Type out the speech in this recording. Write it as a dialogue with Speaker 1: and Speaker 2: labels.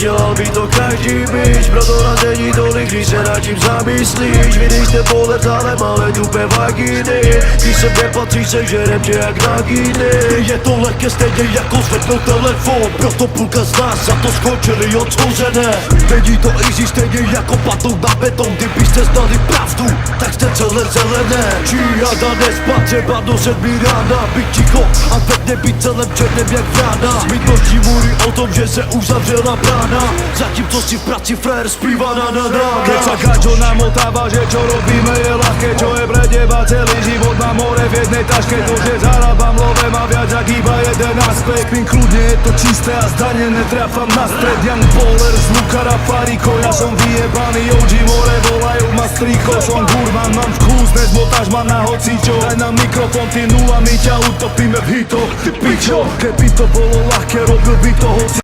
Speaker 1: dělal by to každý bič, proto nás není tolik, když se nad tím zamyslíš. Vidíš ten pohled, ale máme tupé vagíny, když sem nepatří, sežerem tě jak na gíny. Je to lehké stejně jako zvednout telefon, proto půlka z nás za to skončili odsouzené. Není to easy stejně jako padnout na beton, kdybyste znali pravdu, tak jste celé zelené. Džihada nespat, třeba do 7 rána, být ticho a ve dne být celém černém jak vrána. Mít noční můry o tom, že se uzavřela brána, zatímco si v práci frér zpívá na.
Speaker 2: Keď sa Kačo namotáva, že čo robíme je ľahké, čo je pre teba celý život na more v jednej taške. To, že zarábam love, má viac ak iba jeden aspekt. Pím kľudne, je to čisté a zdanené, trafam na stred. Young Baller z Lukara Fariko, ja som vyjebaný OG, more volajú ma striko. Som gurman, mám vkus, nezmotáš ma na hocičo. Daj na mikrofón, ty nula, my ťa utopíme v hitoch, ty pičo. Keby to bolo ľahké, robil by to hoci.